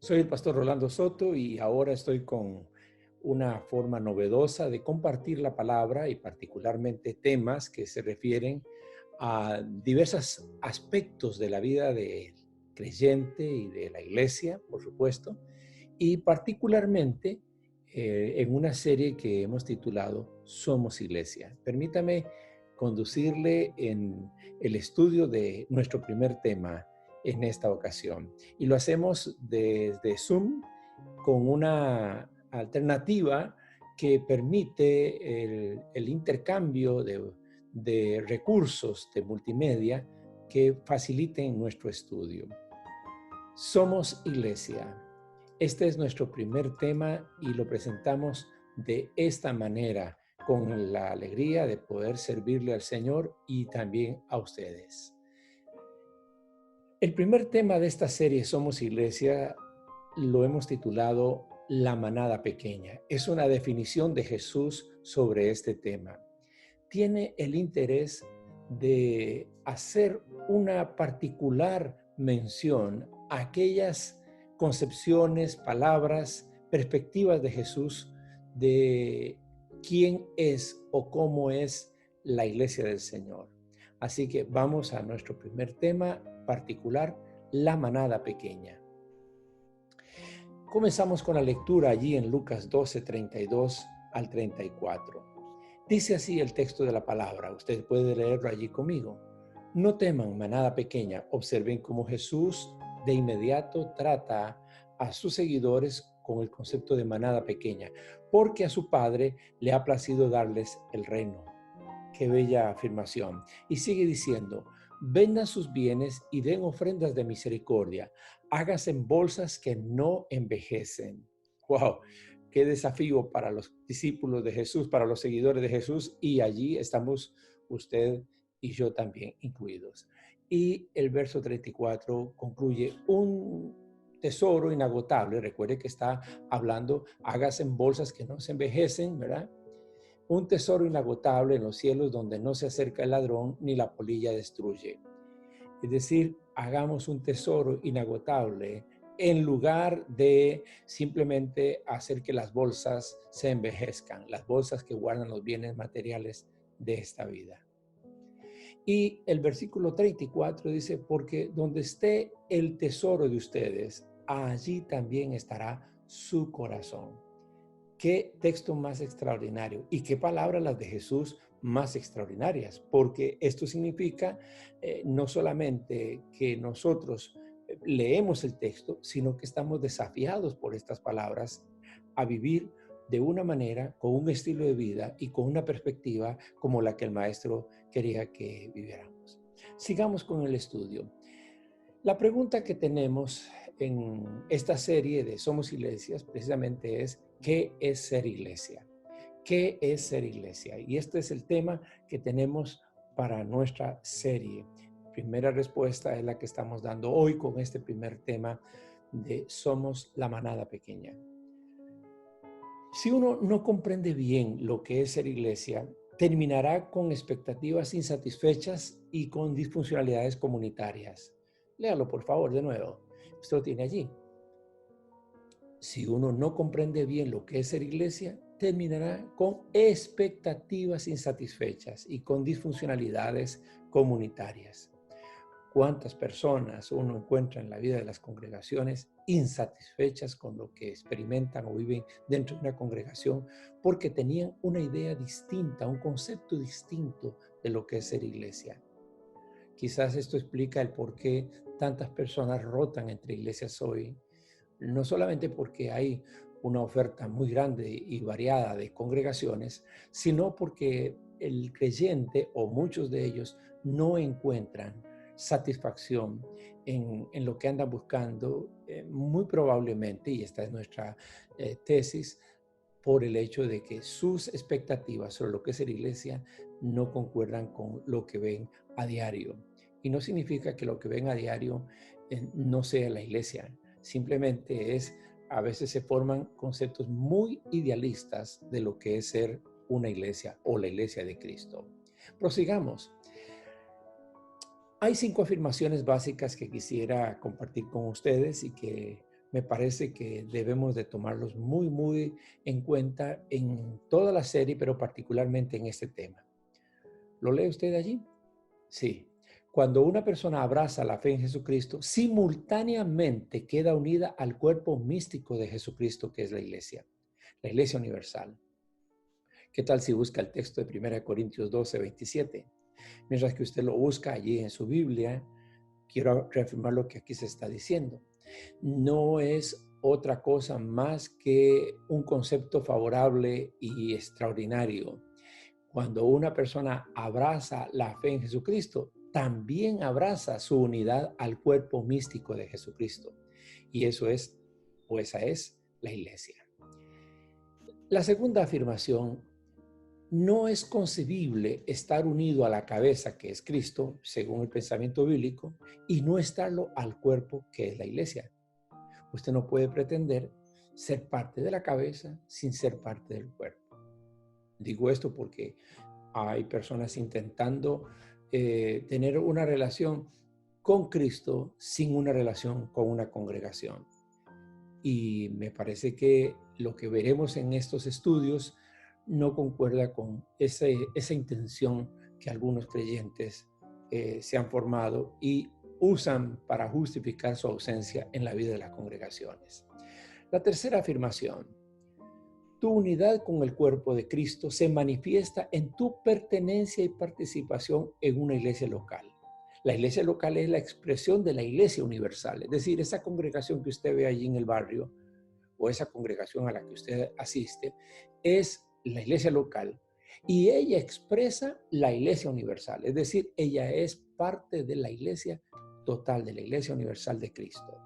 Soy el pastor Rolando Soto y ahora estoy con una forma novedosa de compartir la palabra y particularmente temas que se refieren a diversos aspectos de la vida del creyente y de la iglesia, por supuesto, y particularmente en una serie que hemos titulado Somos Iglesia. Permítame conducirle en el estudio de nuestro primer tema en esta ocasión. Y lo hacemos desde Zoom con una alternativa que permite el intercambio de recursos de multimedia que faciliten nuestro estudio. Somos Iglesia. Este es nuestro primer tema y lo presentamos de esta manera, con la alegría de poder servirle al Señor y también a ustedes. El primer tema de esta serie Somos Iglesia lo hemos titulado La manada pequeña. Es una definición de Jesús sobre este tema. Tiene el interés de hacer una particular mención a aquellas concepciones, palabras, perspectivas de Jesús de quién es o cómo es la iglesia del Señor. Así que vamos a nuestro primer tema particular, la manada pequeña. Comenzamos con la lectura allí en Lucas 12, 32 al 34. Dice así el texto de la palabra. Usted puede leerlo allí conmigo. No teman, manada pequeña. Observen cómo Jesús de inmediato trata a sus seguidores con el concepto de manada pequeña, porque a su Padre le ha placido darles el reino. Qué bella afirmación. Y sigue diciendo, vendan sus bienes y den ofrendas de misericordia. Háganse en bolsas que no envejecen. ¡Wow! Qué desafío para los discípulos de Jesús, para los seguidores de Jesús, y allí estamos usted y yo también incluidos. Y el verso 34 concluye, un tesoro inagotable. Recuerde que está hablando, hágase en bolsas que no se envejecen, ¿verdad? Un tesoro inagotable en los cielos donde no se acerca el ladrón ni la polilla destruye. Es decir, hagamos un tesoro inagotable en lugar de simplemente hacer que las bolsas se envejezcan, las bolsas que guardan los bienes materiales de esta vida. Y el versículo 34 dice, porque donde esté el tesoro de ustedes, allí también estará su corazón. Qué texto más extraordinario y qué palabras las de Jesús más extraordinarias, porque esto significa no solamente que nosotros leemos el texto, sino que estamos desafiados por estas palabras a vivir de una manera, con un estilo de vida y con una perspectiva como la que el maestro quería que viviéramos. Sigamos con el estudio. La pregunta que tenemos en esta serie de Somos Iglesias precisamente es, ¿qué es ser iglesia? ¿Qué es ser iglesia? Y este es el tema que tenemos para nuestra serie. Primera respuesta es la que estamos dando hoy con este primer tema de Somos la manada pequeña. Si uno no comprende bien lo que es ser iglesia, terminará con expectativas insatisfechas y con disfuncionalidades comunitarias. Léalo, por favor, de nuevo. Usted lo tiene allí. Si uno no comprende bien lo que es ser iglesia, terminará con expectativas insatisfechas y con disfuncionalidades comunitarias. ¿Cuántas personas uno encuentra en la vida de las congregaciones insatisfechas con lo que experimentan o viven dentro de una congregación porque tenían una idea distinta, un concepto distinto de lo que es ser iglesia? Quizás esto explica el por qué tantas personas rotan entre iglesias hoy, no solamente porque hay una oferta muy grande y variada de congregaciones, sino porque el creyente o muchos de ellos no encuentran satisfacción en lo que andan buscando, muy probablemente, y esta es nuestra tesis, por el hecho de que sus expectativas sobre lo que es la iglesia no concuerdan con lo que ven a diario. Y no significa que lo que ven a diario no sea la iglesia. Simplemente a veces se forman conceptos muy idealistas de lo que es ser una iglesia o la iglesia de Cristo. Prosigamos. Hay 5 afirmaciones básicas que quisiera compartir con ustedes y que me parece que debemos de tomarlos muy, muy en cuenta en toda la serie, pero particularmente en este tema. ¿Lo lee usted allí? Sí. Cuando una persona abraza la fe en Jesucristo, simultáneamente queda unida al cuerpo místico de Jesucristo, que es la Iglesia universal. ¿Qué tal si busca el texto de 1 Corintios 12, 27? Mientras que usted lo busca allí en su Biblia, quiero reafirmar lo que aquí se está diciendo. No es otra cosa más que un concepto favorable y extraordinario. Cuando una persona abraza la fe en Jesucristo, también abraza su unidad al cuerpo místico de Jesucristo. Y eso es, o esa es, la iglesia. La segunda afirmación: no es concebible estar unido a la cabeza, que es Cristo, según el pensamiento bíblico, y no estarlo al cuerpo, que es la iglesia. Usted no puede pretender ser parte de la cabeza sin ser parte del cuerpo. Digo esto porque hay personas intentando tener una relación con Cristo sin una relación con una congregación. Y me parece que lo que veremos en estos estudios no concuerda con esa intención que algunos creyentes se han formado y usan para justificar su ausencia en la vida de las congregaciones. La tercera afirmación: tu unidad con el cuerpo de Cristo se manifiesta en tu pertenencia y participación en una iglesia local. La iglesia local es la expresión de la iglesia universal, es decir, esa congregación que usted ve allí en el barrio o esa congregación a la que usted asiste es la iglesia local y ella expresa la iglesia universal, es decir, ella es parte de la iglesia total, de la iglesia universal de Cristo.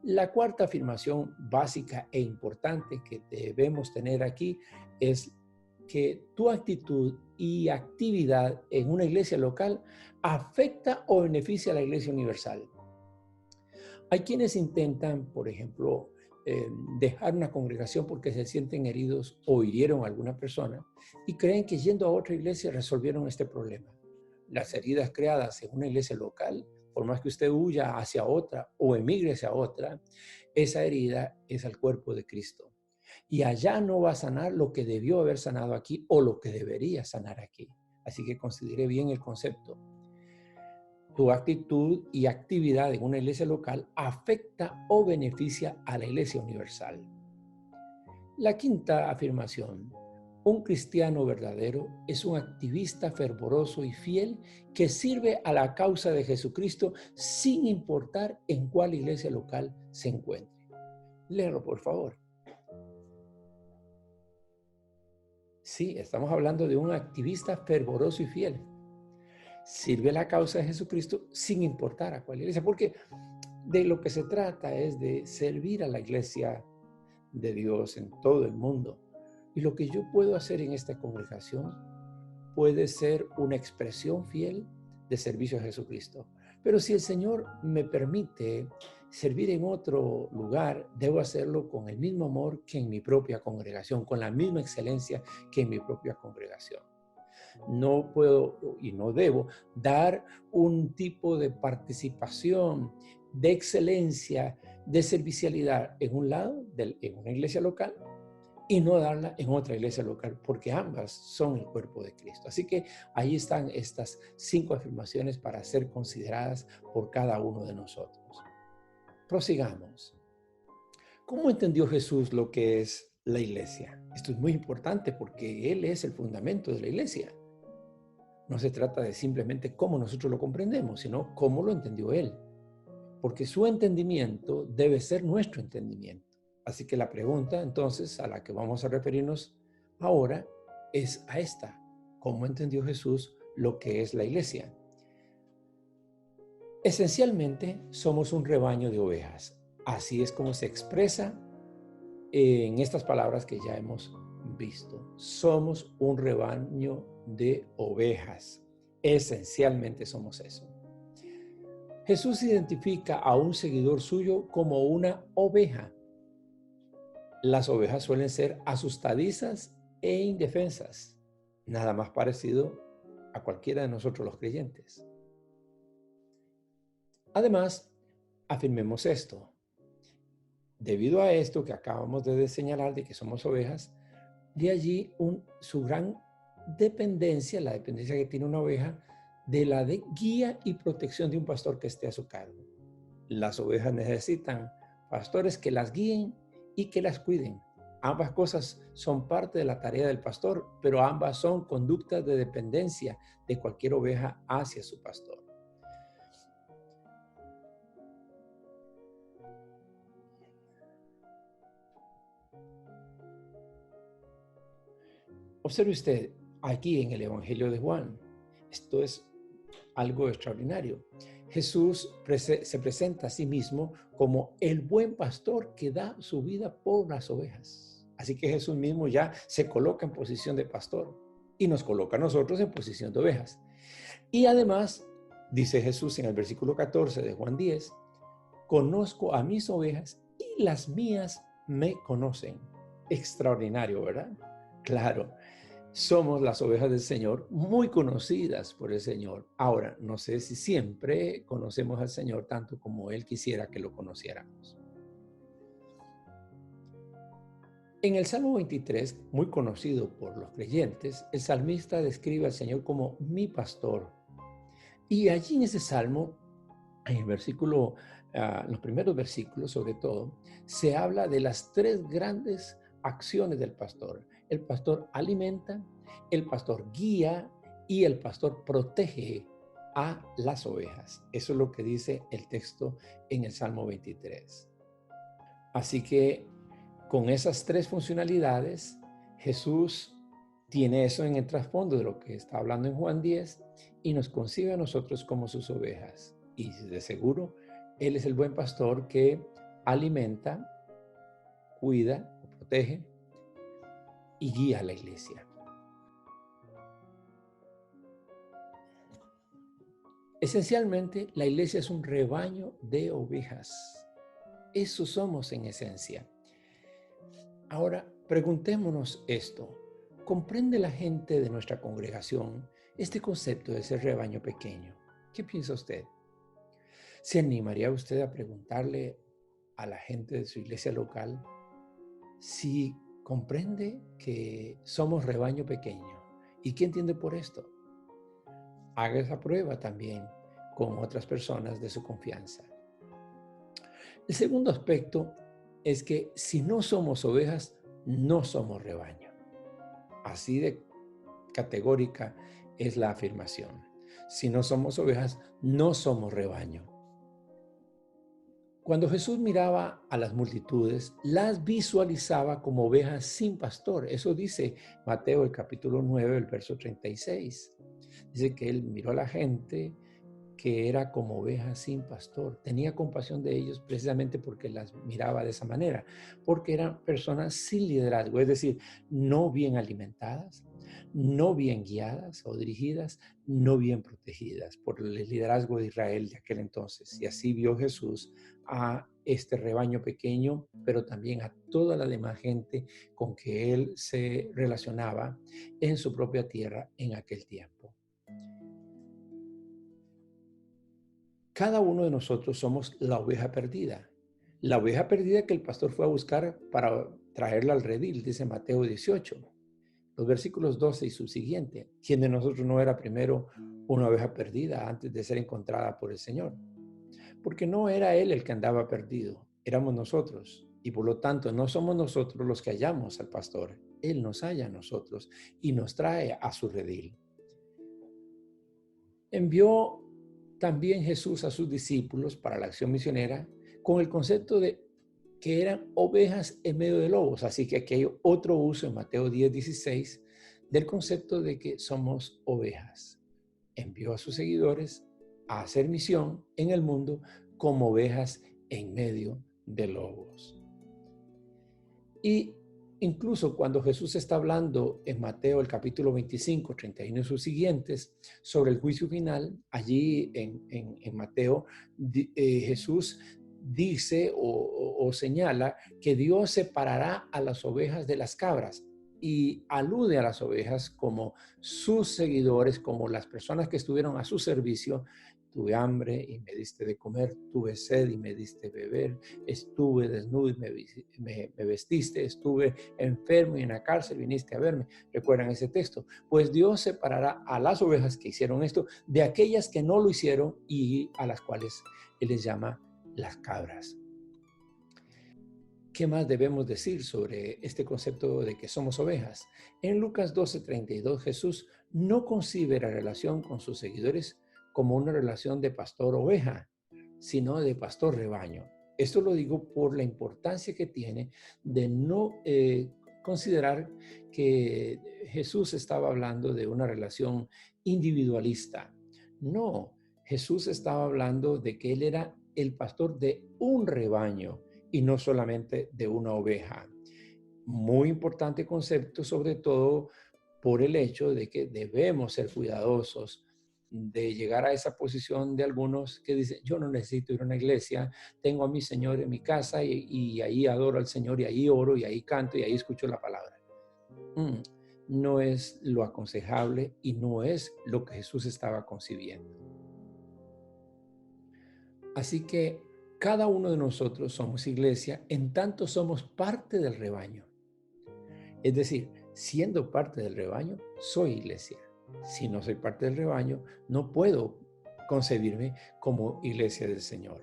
La cuarta afirmación básica e importante que debemos tener aquí es que tu actitud y actividad en una iglesia local afecta o beneficia a la iglesia universal. Hay quienes intentan, por ejemplo, dejar una congregación porque se sienten heridos o hirieron a alguna persona y creen que yendo a otra iglesia resolvieron este problema. Las heridas creadas en una iglesia local, por más que usted huya hacia otra o emigre hacia otra, esa herida es al cuerpo de Cristo. Y allá no va a sanar lo que debió haber sanado aquí o lo que debería sanar aquí. Así que considere bien el concepto. Tu actitud y actividad en una iglesia local afecta o beneficia a la iglesia universal. La quinta afirmación: un cristiano verdadero es un activista fervoroso y fiel que sirve a la causa de Jesucristo sin importar en cuál iglesia local se encuentre. Léelo, por favor. Sí, estamos hablando de un activista fervoroso y fiel. Sirve a la causa de Jesucristo sin importar a cuál iglesia, porque de lo que se trata es de servir a la iglesia de Dios en todo el mundo. Y lo que yo puedo hacer en esta congregación puede ser una expresión fiel de servicio a Jesucristo. Pero si el Señor me permite servir en otro lugar, debo hacerlo con el mismo amor que en mi propia congregación, con la misma excelencia que en mi propia congregación. No puedo y no debo dar un tipo de participación, de excelencia, de servicialidad en un lado, en una iglesia local, y no darla en otra iglesia local, porque ambas son el cuerpo de Cristo. Así que ahí están estas 5 afirmaciones para ser consideradas por cada uno de nosotros. Prosigamos. ¿Cómo entendió Jesús lo que es la iglesia? Esto es muy importante porque Él es el fundamento de la iglesia. No se trata de simplemente cómo nosotros lo comprendemos, sino cómo lo entendió Él. Porque su entendimiento debe ser nuestro entendimiento. Así que la pregunta, entonces, a la que vamos a referirnos ahora es a esta: ¿cómo entendió Jesús lo que es la iglesia? Esencialmente, somos un rebaño de ovejas. Así es como se expresa en estas palabras que ya hemos visto. Somos un rebaño de ovejas. Esencialmente somos eso. Jesús identifica a un seguidor suyo como una oveja. Las ovejas suelen ser asustadizas e indefensas, nada más parecido a cualquiera de nosotros los creyentes. Además, afirmemos esto: Debido a esto que acabamos de señalar de que somos ovejas, de allí su gran dependencia, la dependencia que tiene una oveja, de la guía y protección de un pastor que esté a su cargo. Las ovejas necesitan pastores que las guíen y que las cuiden. Ambas cosas son parte de la tarea del pastor, pero ambas son conductas de dependencia de cualquier oveja hacia su pastor. Observe usted aquí en el Evangelio de Juan. Esto es algo extraordinario. Jesús se presenta a sí mismo como el buen pastor que da su vida por las ovejas. Así que Jesús mismo ya se coloca en posición de pastor y nos coloca a nosotros en posición de ovejas. Y además, dice Jesús en el versículo 14 de Juan 10, conozco a mis ovejas y las mías me conocen. Extraordinario, ¿verdad? Claro. Somos las ovejas del Señor, muy conocidas por el Señor. Ahora, no sé si siempre conocemos al Señor tanto como Él quisiera que lo conociéramos. En el Salmo 23, muy conocido por los creyentes, el salmista describe al Señor como mi pastor. Y allí en ese salmo, en el versículo, los primeros versículos sobre todo, se habla de las tres grandes acciones del pastor. El pastor alimenta, el pastor guía y el pastor protege a las ovejas. Eso es lo que dice el texto en el Salmo 23. Así que con esas tres funcionalidades, Jesús tiene eso en el trasfondo de lo que está hablando en Juan 10 y nos concibe a nosotros como sus ovejas. Y de seguro, Él es el buen pastor que alimenta, cuida, protege y guía a la iglesia. Esencialmente, la iglesia es un rebaño de ovejas. Eso somos en esencia. Ahora, preguntémonos esto. ¿Comprende la gente de nuestra congregación este concepto de ser rebaño pequeño? ¿Qué piensa usted? ¿Se animaría usted a preguntarle a la gente de su iglesia local si comprende que somos rebaño pequeño? ¿Y qué entiende por esto? Haga esa prueba también con otras personas de su confianza. El segundo aspecto es que si no somos ovejas, no somos rebaño. Así de categórica es la afirmación. Si no somos ovejas, no somos rebaño. Cuando Jesús miraba a las multitudes, las visualizaba como ovejas sin pastor. Eso dice Mateo, el capítulo 9, el verso 36. Dice que él miró a la gente que era como ovejas sin pastor. Tenía compasión de ellos precisamente porque las miraba de esa manera, porque eran personas sin liderazgo, es decir, no bien alimentadas, no bien guiadas o dirigidas, no bien protegidas por el liderazgo de Israel de aquel entonces. Y así vio Jesús a este rebaño pequeño, pero también a toda la demás gente con que él se relacionaba en su propia tierra en aquel tiempo. Cada uno de nosotros somos la oveja perdida. La oveja perdida que el pastor fue a buscar para traerla al redil, dice Mateo 18. Los versículos 12 y subsiguiente. ¿Quién de nosotros no era primero una oveja perdida antes de ser encontrada por el Señor? Porque no era Él el que andaba perdido, éramos nosotros. Y por lo tanto, no somos nosotros los que hallamos al pastor. Él nos halla a nosotros y nos trae a su redil. Envió también Jesús a sus discípulos para la acción misionera con el concepto de que eran ovejas en medio de lobos. Así que aquí hay otro uso en Mateo 10:16 del concepto de que somos ovejas. Envió a sus seguidores a hacer misión en el mundo como ovejas en medio de lobos. Y incluso cuando Jesús está hablando en Mateo el capítulo 25, 31 y sus siguientes sobre el juicio final, allí en Mateo, Jesús dice o señala que Dios separará a las ovejas de las cabras y alude a las ovejas como sus seguidores, como las personas que estuvieron a su servicio tuve hambre y me diste de comer, tuve sed y me diste beber, estuve desnudo y me vestiste, estuve enfermo y en la cárcel viniste a verme. ¿Recuerdan ese texto? Pues Dios separará a las ovejas que hicieron esto de aquellas que no lo hicieron y a las cuales Él les llama las cabras. ¿Qué más debemos decir sobre este concepto de que somos ovejas? En Lucas 12:32, Jesús no concibe la relación con sus seguidores como una relación de pastor-oveja, sino de pastor-rebaño. Esto lo digo por la importancia que tiene de no considerar que Jesús estaba hablando de una relación individualista. No, Jesús estaba hablando de que Él era el pastor de un rebaño y no solamente de una oveja. Muy importante concepto, sobre todo por el hecho de que debemos ser cuidadosos de llegar a esa posición de algunos que dicen, yo no necesito ir a una iglesia, tengo a mi Señor en mi casa y ahí adoro al Señor y ahí oro y ahí canto y ahí escucho la palabra. No es lo aconsejable y no es lo que Jesús estaba concibiendo. Así que cada uno de nosotros somos iglesia, en tanto somos parte del rebaño. Es decir, siendo parte del rebaño, soy iglesia. Si no soy parte del rebaño, no puedo concebirme como iglesia del Señor.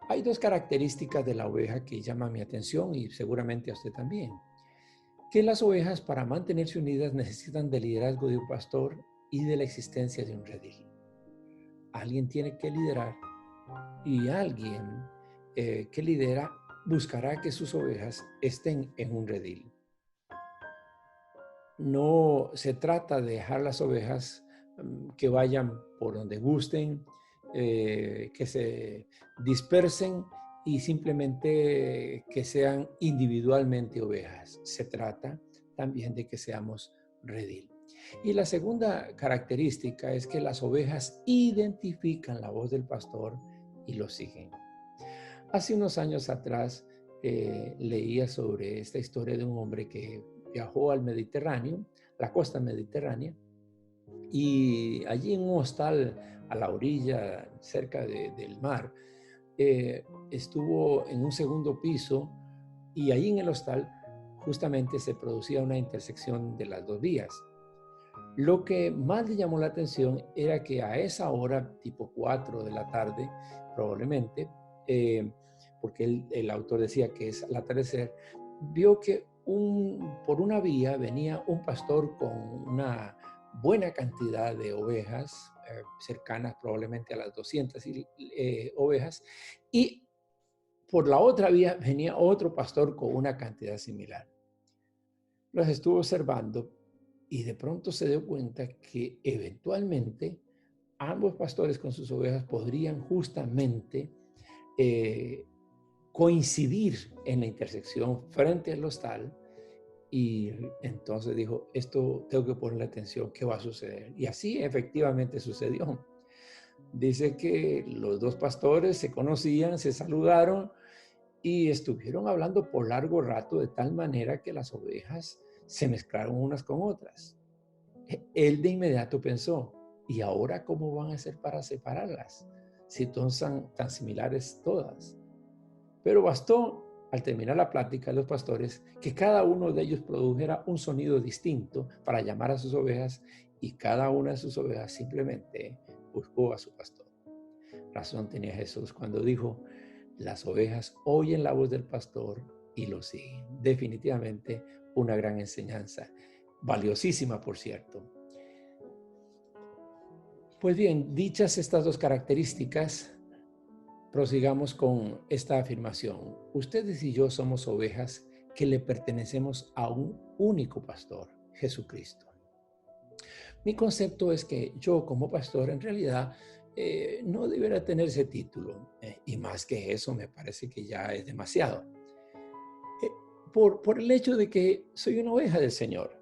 Hay dos características de la oveja que llaman mi atención y seguramente a usted también. Que las ovejas, para mantenerse unidas, necesitan del liderazgo de un pastor y de la existencia de un redil. Alguien tiene que liderar y alguien que lidera buscará que sus ovejas estén en un redil. No se trata de dejar las ovejas que vayan por donde gusten, que se dispersen y simplemente que sean individualmente ovejas. Se trata también de que seamos redil. Y la segunda característica es que las ovejas identifican la voz del pastor y lo siguen. Hace unos años atrás leía sobre esta historia de un hombre que viajó al Mediterráneo, la costa mediterránea, y allí en un hostal a la orilla, cerca del mar, estuvo en un segundo piso y ahí en el hostal justamente se producía una intersección de las dos vías. Lo que más le llamó la atención era que a esa hora, tipo 4 de la tarde, probablemente, porque el autor decía que es al atardecer, vio que por una vía venía un pastor con una buena cantidad de ovejas, cercanas probablemente a las 200 ovejas, y por la otra vía venía otro pastor con una cantidad similar. Los estuvo observando y de pronto se dio cuenta que eventualmente ambos pastores con sus ovejas podrían justamente coincidir en la intersección frente al hostal, y entonces dijo, esto tengo que ponerle atención, ¿qué va a suceder? Y así efectivamente sucedió. Dice que los dos pastores se conocían, se saludaron y estuvieron hablando por largo rato de tal manera que las ovejas se mezclaron unas con otras. Él de inmediato pensó, ¿y ahora cómo van a hacer para separarlas? Si son tan similares todas. Pero bastó, al terminar la plática de los pastores, que cada uno de ellos produjera un sonido distinto para llamar a sus ovejas y cada una de sus ovejas simplemente buscó a su pastor. Razón tenía Jesús cuando dijo, las ovejas oyen la voz del pastor y lo siguen. Definitivamente una gran enseñanza, valiosísima por cierto. Pues bien, dichas estas dos características, prosigamos con esta afirmación. Ustedes y yo somos ovejas que le pertenecemos a un único pastor, Jesucristo. Mi concepto es que yo como pastor en realidad no debería tener ese título. Y más que eso me parece que ya es demasiado. Por el hecho de que soy una oveja del Señor.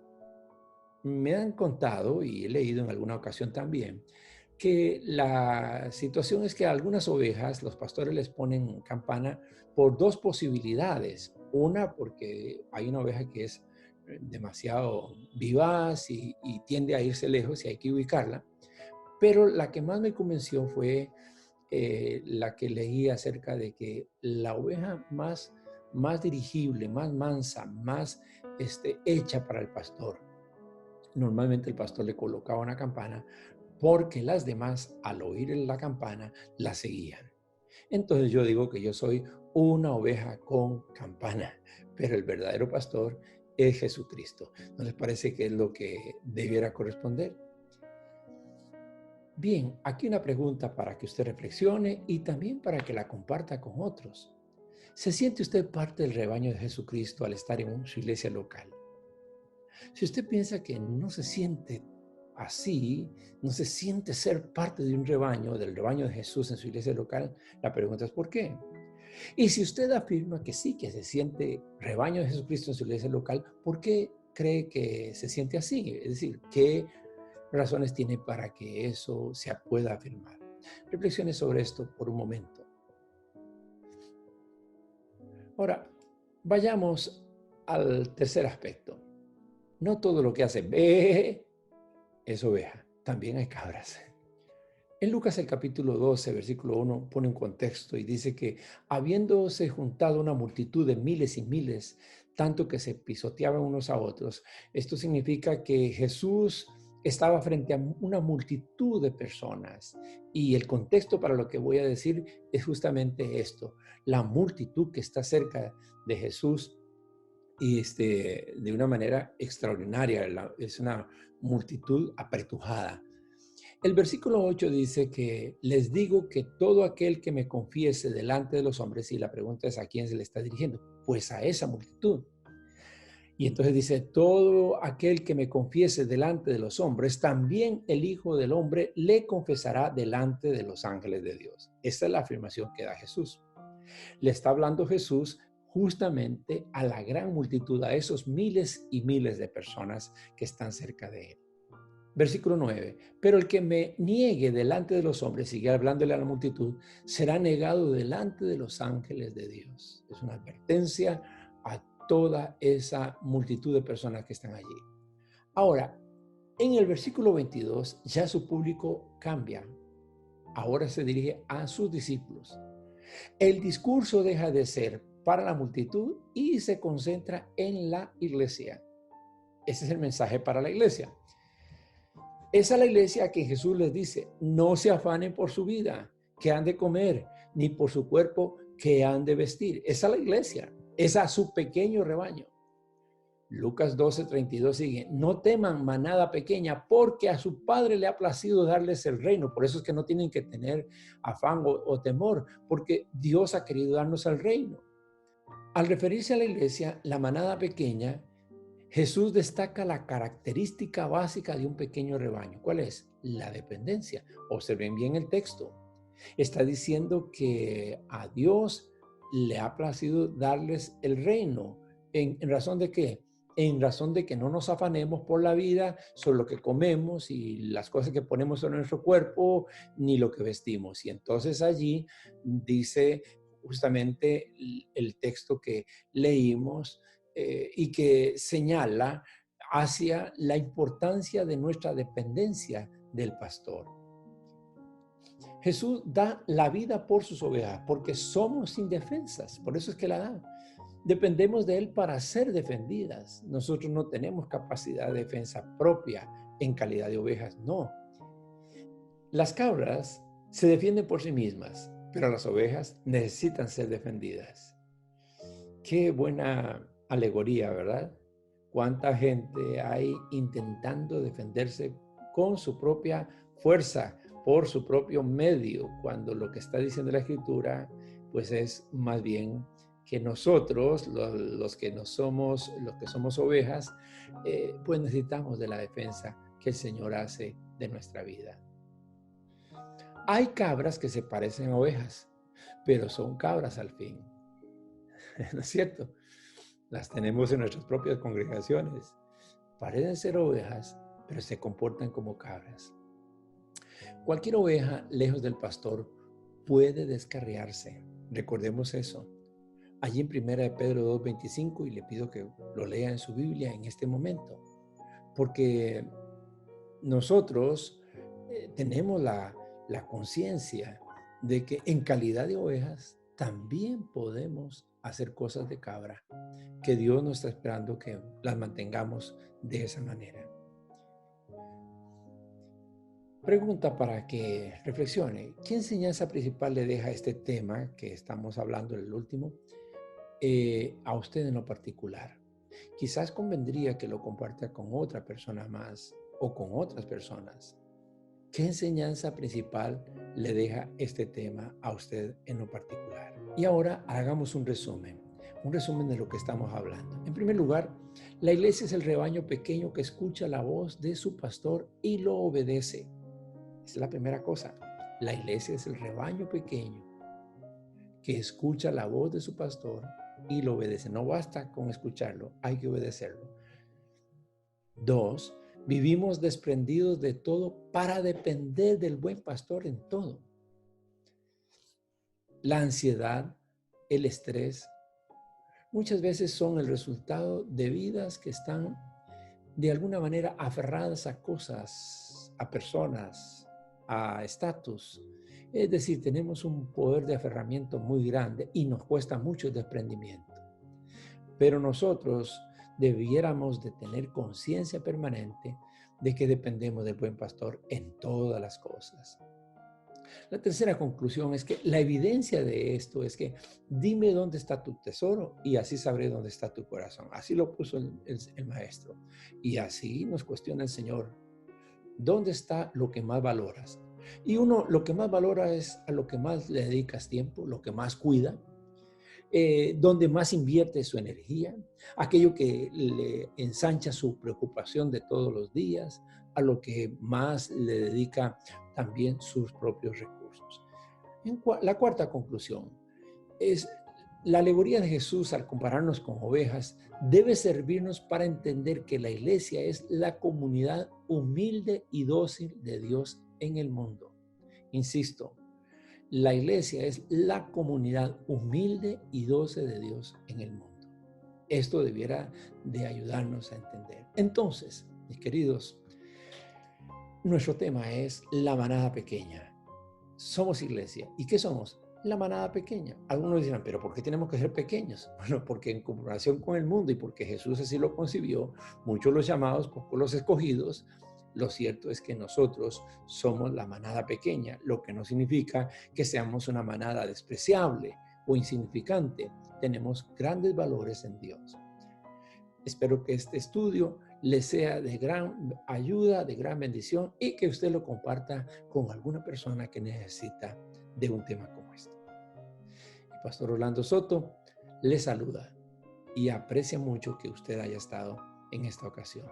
Me han contado, y he leído en alguna ocasión también, que la situación es que a algunas ovejas los pastores les ponen campana por dos posibilidades. Una, porque hay una oveja que es demasiado vivaz y tiende a irse lejos y hay que ubicarla. Pero la que más me convenció fue la que leí acerca de que la oveja más dirigible, más mansa, más hecha para el pastor. Normalmente el pastor le colocaba una campana porque las demás, al oír la campana, la seguían. Entonces yo digo que yo soy una oveja con campana, pero el verdadero pastor es Jesucristo. ¿No les parece que es lo que debiera corresponder? Bien, aquí una pregunta para que usted reflexione y también para que la comparta con otros. ¿Se siente usted parte del rebaño de Jesucristo al estar en su iglesia local? Si usted piensa que no se siente así, no se siente ser parte de un rebaño, del rebaño de Jesús en su iglesia local, la pregunta es ¿por qué? Y si usted afirma que sí, que se siente rebaño de Jesucristo en su iglesia local, ¿por qué cree que se siente así? Es decir, ¿qué razones tiene para que eso se pueda afirmar? Reflexione sobre esto por un momento. Ahora, vayamos al tercer aspecto. No todo lo que hace ve es oveja, también hay cabras. En Lucas el capítulo 12, versículo 1, pone un contexto y dice que habiéndose juntado una multitud de miles y miles, tanto que se pisoteaban unos a otros, esto significa que Jesús estaba frente a una multitud de personas. Y el contexto para lo que voy a decir es justamente esto, la multitud que está cerca de Jesús y de una manera extraordinaria, es una multitud apretujada. El versículo 8 dice que les digo que todo aquel que me confiese delante de los hombres, y la pregunta es a quién se le está dirigiendo, pues a esa multitud. Y entonces dice, todo aquel que me confiese delante de los hombres, también el Hijo del Hombre le confesará delante de los ángeles de Dios. Esta es la afirmación que da Jesús. Le está hablando Jesús justamente a la gran multitud, a esos miles y miles de personas que están cerca de él. Versículo 9, pero el que me niegue delante de los hombres, sigue hablándole a la multitud, será negado delante de los ángeles de Dios. Es una advertencia a toda esa multitud de personas que están allí. Ahora, en el versículo 22, ya su público cambia. Ahora se dirige a sus discípulos. El discurso deja de ser para la multitud y se concentra en la iglesia. Ese es el mensaje para la iglesia. Es a la iglesia que Jesús les dice, no se afanen por su vida, que han de comer, ni por su cuerpo, que han de vestir. Es a la iglesia, es a su pequeño rebaño. Lucas 12:32 sigue, no teman manada pequeña, porque a su Padre le ha placido darles el reino. Por eso es que no tienen que tener afán o temor, porque Dios ha querido darnos el reino. Al referirse a la iglesia, la manada pequeña, Jesús destaca la característica básica de un pequeño rebaño. ¿Cuál es? La dependencia. Observen bien el texto. Está diciendo que a Dios le ha placido darles el reino. ¿En razón de qué? En razón de que no nos afanemos por la vida sobre lo que comemos y las cosas que ponemos en nuestro cuerpo, ni lo que vestimos. Y entonces allí dice justamente el texto que leímos, y que señala hacia la importancia de nuestra dependencia del pastor. Jesús da la vida por sus ovejas porque somos indefensas, por eso es que la da. Dependemos de Él para ser defendidas. Nosotros no tenemos capacidad de defensa propia en calidad de ovejas, no. Las cabras se defienden por sí mismas, pero las ovejas necesitan ser defendidas. Qué buena alegoría, ¿verdad? Cuánta gente hay intentando defenderse con su propia fuerza, por su propio medio, cuando lo que está diciendo la Escritura, pues es más bien que nosotros, los que somos ovejas, pues necesitamos de la defensa que el Señor hace de nuestra vida. Hay cabras que se parecen a ovejas, pero son cabras al fin. ¿No es cierto? Las tenemos en nuestras propias congregaciones. Parecen ser ovejas, pero se comportan como cabras. Cualquier oveja lejos del pastor puede descarriarse. Recordemos eso. Allí en 1 de Pedro 2:25, y le pido que lo lea en su Biblia en este momento. Porque nosotros tenemos la conciencia de que en calidad de ovejas también podemos hacer cosas de cabra, que Dios no está esperando que las mantengamos de esa manera. Pregunta para que reflexione. ¿Qué enseñanza principal le deja este tema que estamos hablando, el último, a usted en lo particular? Quizás convendría que lo comparta con otra persona más o con otras personas. ¿Qué enseñanza principal le deja este tema a usted en lo particular? Y ahora hagamos un resumen de lo que estamos hablando. En primer lugar, la iglesia es el rebaño pequeño que escucha la voz de su pastor y lo obedece. Esa es la primera cosa. La iglesia es el rebaño pequeño que escucha la voz de su pastor y lo obedece. No basta con escucharlo, hay que obedecerlo. 2, vivimos desprendidos de todo para depender del buen pastor en todo. La ansiedad, el estrés, muchas veces son el resultado de vidas que están de alguna manera aferradas a cosas, a personas, a estatus. Es decir, tenemos un poder de aferramiento muy grande y nos cuesta mucho el desprendimiento. Pero nosotros debiéramos de tener conciencia permanente de que dependemos del buen pastor en todas las cosas. La tercera conclusión es que la evidencia de esto es que dime dónde está tu tesoro y así sabré dónde está tu corazón. Así lo puso el maestro. Y así nos cuestiona el Señor. ¿Dónde está lo que más valoras? Y uno lo que más valora es a lo que más le dedicas tiempo, lo que más cuida, donde más invierte su energía, aquello que le ensancha su preocupación de todos los días, a lo que más le dedica también sus propios recursos. La cuarta conclusión es la alegoría de Jesús al compararnos con ovejas debe servirnos para entender que la iglesia es la comunidad humilde y dócil de Dios en el mundo. Insisto, la iglesia es la comunidad humilde y dócil de Dios en el mundo. Esto debiera de ayudarnos a entender. Entonces, mis queridos, nuestro tema es la manada pequeña. Somos iglesia. ¿Y qué somos? La manada pequeña. Algunos dirán, pero ¿por qué tenemos que ser pequeños? Bueno, porque en comparación con el mundo y porque Jesús así lo concibió, muchos los llamados, pocos los escogidos, lo cierto es que nosotros somos la manada pequeña, lo que no significa que seamos una manada despreciable o insignificante. Tenemos grandes valores en Dios. Espero que este estudio le sea de gran ayuda, de gran bendición y que usted lo comparta con alguna persona que necesita de un tema como este. El pastor Orlando Soto le saluda y aprecia mucho que usted haya estado en esta ocasión.